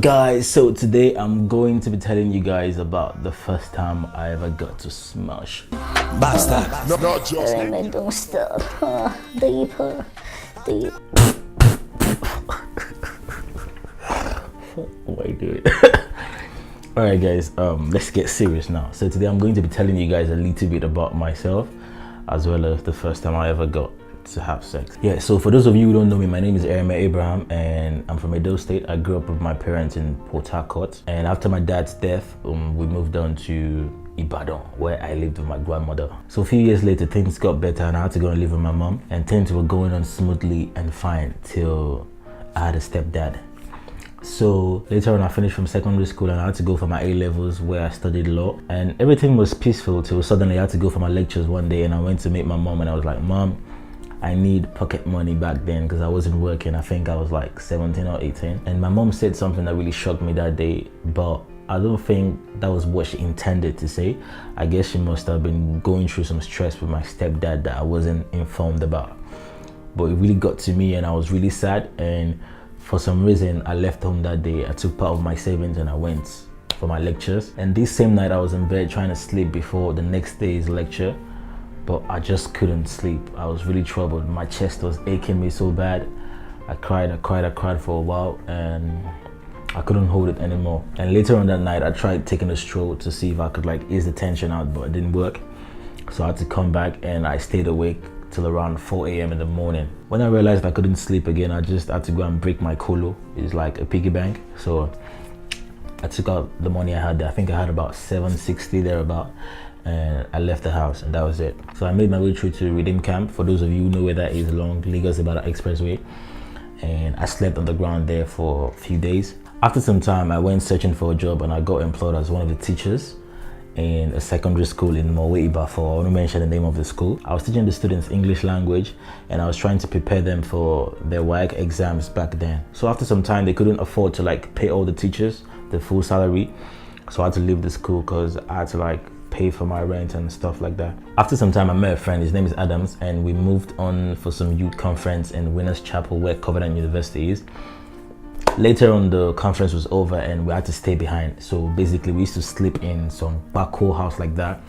Guys, so today I'm going to be telling you guys about the first time I ever got to smash. Bastard. Not just Ereme, don't stop. Deeper. What are you doing? Alright guys, let's get serious now. So today I'm going to be telling you guys a little bit about myself, as well as the first time I ever got to have sex. Yeah, so for those of you who don't know me, my name is Ereme Abraham and I'm from Edo State. I grew up with my parents in Port Harcourt, and after my dad's death, we moved on to Ibadan, where I lived with my grandmother. So a few years later, things got better and I had to go and live with my mom, and things were going on smoothly and fine till I had a stepdad. So later on I finished from secondary school and I had to go for my A-levels, where I studied law, and everything was peaceful till suddenly I had to go for my lectures one day, and I went to meet my mom and I was like, Mom, I need pocket money back then because I wasn't working. I think I was like 17 or 18. And my mom said something that really shocked me that day, but I don't think that was what she intended to say. I guess she must have been going through some stress with my stepdad that I wasn't informed about. But it really got to me and I was really sad, and for some reason I left home that day. I took part of my savings and I went for my lectures. And this same night I was in bed trying to sleep before the next day's lecture, but I just couldn't sleep. I was really troubled. My chest was aching me so bad. I cried for a while and I couldn't hold it anymore. And later on that night, I tried taking a stroll to see if I could like ease the tension out, but it didn't work. So I had to come back and I stayed awake till around 4 a.m. in the morning. When I realized I couldn't sleep again, I just had to go and break my colo. It's like a piggy bank. So I took out the money I had there. I think I had about 760 thereabout. And I left the house and that was it. So I made my way through to Redeem Camp. For those of you who know where that is, along Lagos-Ibadan Expressway. And I slept on the ground there for a few days. After some time, I went searching for a job and I got employed as one of the teachers in a secondary school in Mowe-Ibafor. I want to mention the name of the school. I was teaching the students English language and I was trying to prepare them for their WAEC exams back then. So after some time, they couldn't afford to like pay all the teachers the full salary. So I had to leave the school because I had to like pay for my rent and stuff like that. After some time, I met a friend, his name is Adams, and we moved on for some youth conference in Winners Chapel, where Covenant University is. Later on, the conference was over and we had to stay behind. So basically, we used to sleep in some backhoe house like that.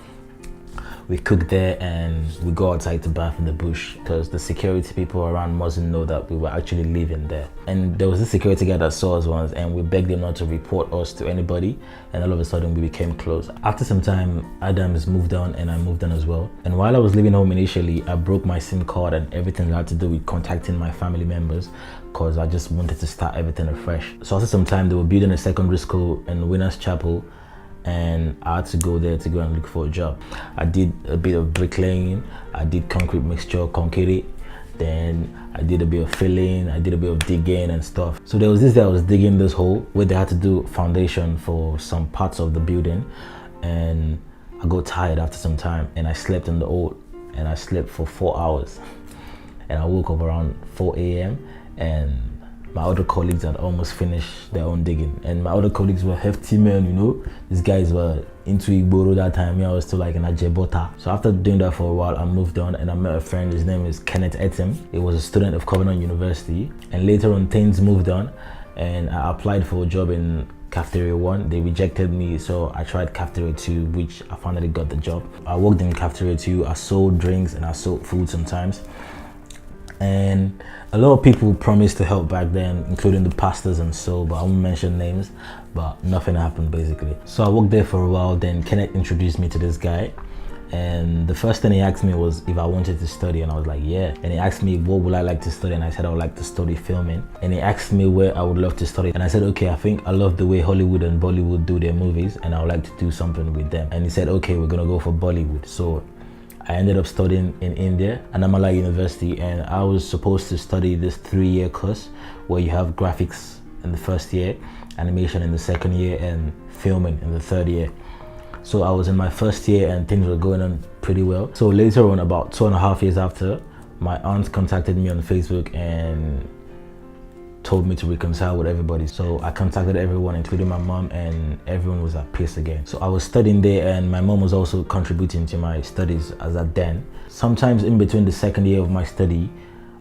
We cooked there and we go outside to bath in the bush because the security people around mustn't know that we were actually living there. And there was this security guy that saw us once and we begged him not to report us to anybody, and all of a sudden we became close. After some time, Adams moved on and I moved on as well. And while I was leaving home initially, I broke my SIM card and everything that had to do with contacting my family members because I just wanted to start everything afresh. So after some time, they were building a secondary school in Winners Chapel, and I had to go there to go and look for a job. I did a bit of bricklaying, I did concrete mixture, concrete, then I did a bit of filling, I did a bit of digging and stuff. So there was this day I was digging this hole where they had to do foundation for some parts of the building, and I got tired after some time and I slept in the hole, and I slept for 4 hours. And I woke up around 4 a.m. and my other colleagues had almost finished their own digging, and my other colleagues were hefty men, you know. These guys were into Igboro that time. Me, I was still like in Ajebota. So after doing that for a while, I moved on and I met a friend. His name is Kenneth Etim. He was a student of Covenant University, and later on things moved on and I applied for a job in Cafeteria 1. They rejected me, so I tried Cafeteria 2, which I finally got the job. I worked in Cafeteria 2. I sold drinks and I sold food sometimes. And a lot of people promised to help back then, including the pastors and so, but I won't mention names, but nothing happened basically. So I worked there for a while, then Kenneth introduced me to this guy, and the first thing he asked me was if I wanted to study, and I was like, yeah. And he asked me what would I like to study, and I said I would like to study filming. And he asked me where I would love to study, and I said, okay, I think I love the way Hollywood and Bollywood do their movies, and I would like to do something with them. And he said, okay, we're gonna go for Bollywood. So I ended up studying in India, Anamala University, and I was supposed to study this 3-year course where you have graphics in the first year, animation in the second year, and filming in the third year. So I was in my first year and things were going on pretty well. So later on, about 2.5 years after, my aunt contacted me on Facebook and told me to reconcile with everybody. So I contacted everyone, including my mom, and everyone was at peace again. So I was studying there and my mom was also contributing to my studies as at then. Sometimes in between the second year of my study,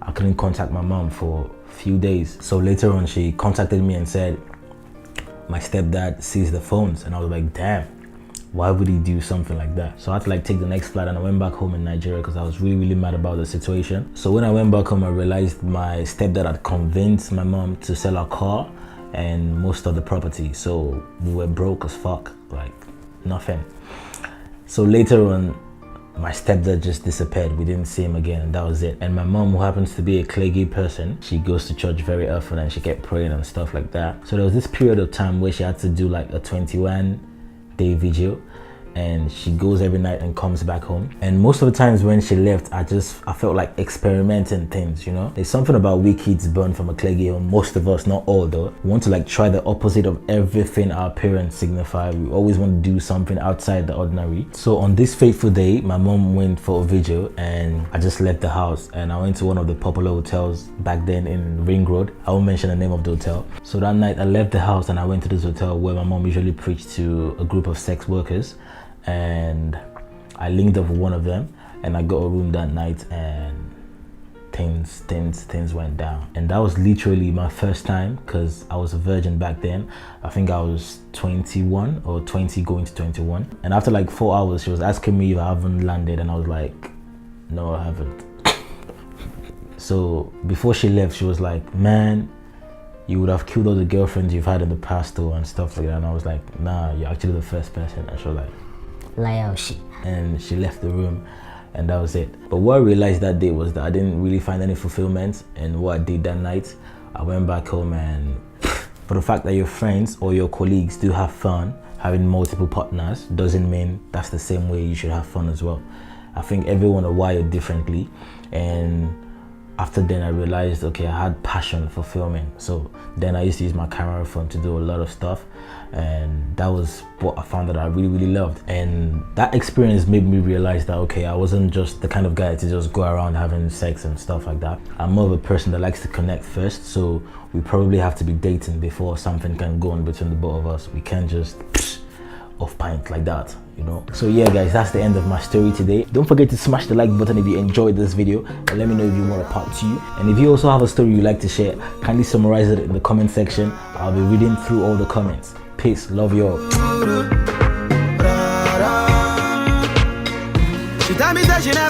I couldn't contact my mom for a few days. So later on, she contacted me and said, my stepdad seized the phones, and I was like, damn, why would he do something like that? So I had to like take the next flight, and I went back home in Nigeria because I was really mad about the situation. So when I went back home, I realized my stepdad had convinced my mom to sell our car and most of the property. So we were broke as fuck, like nothing. So later on, my stepdad just disappeared. We didn't see him again, and that was it. And my mom, who happens to be a Cleggy person, she goes to church very often and she kept praying and stuff like that. So there was this period of time where she had to do like a 21-day vigil, and she goes every night and comes back home. And most of the times when she left, I felt like experimenting things, you know. There's something about we kids born from a Cleggy home, most of us, not all though, we want to like try the opposite of everything our parents signify. We always want to do something outside the ordinary. So on this fateful day, my mom went for a vigil, and I just left the house and I went to one of the popular hotels back then in Ring Road. I won't mention the name of the hotel. So that night I left the house and I went to this hotel where my mom usually preached to a group of sex workers, and I linked up with one of them, and I got a room that night, and things went down. And that was literally my first time, because I was a virgin back then. I think I was 21 or 20 going to 21, and after like 4 hours she was asking me if I haven't landed, and I was like, no, I haven't. So before she left, she was like, man, you would have killed all the girlfriends you've had in the past though, and stuff like that. And I was like, nah, you're actually the first person. And she was like, liar shit. And she left the room, and that was it. But what I realized that day was that I didn't really find any fulfillment in what I did that night. I went back home, and for the fact that your friends or your colleagues do have fun having multiple partners doesn't mean that's the same way you should have fun as well. I think everyone are wired differently, and after then I realized, okay, I had passion for filming. So then I used to use my camera phone to do a lot of stuff, and that was what I found that I really loved. And that experience made me realize that, okay, I wasn't just the kind of guy to just go around having sex and stuff like that. I'm more of a person that likes to connect first, so we probably have to be dating before something can go on between the both of us. We can't just off pint like that, you know. So yeah guys, that's the end of my story today. Don't forget to smash the like button if you enjoyed this video, and let me know if you want a part 2. And if you also have a story you'd like to share, kindly summarize it in the comment section. I'll be reading through all the comments. Peace, love you all. She tell me that she never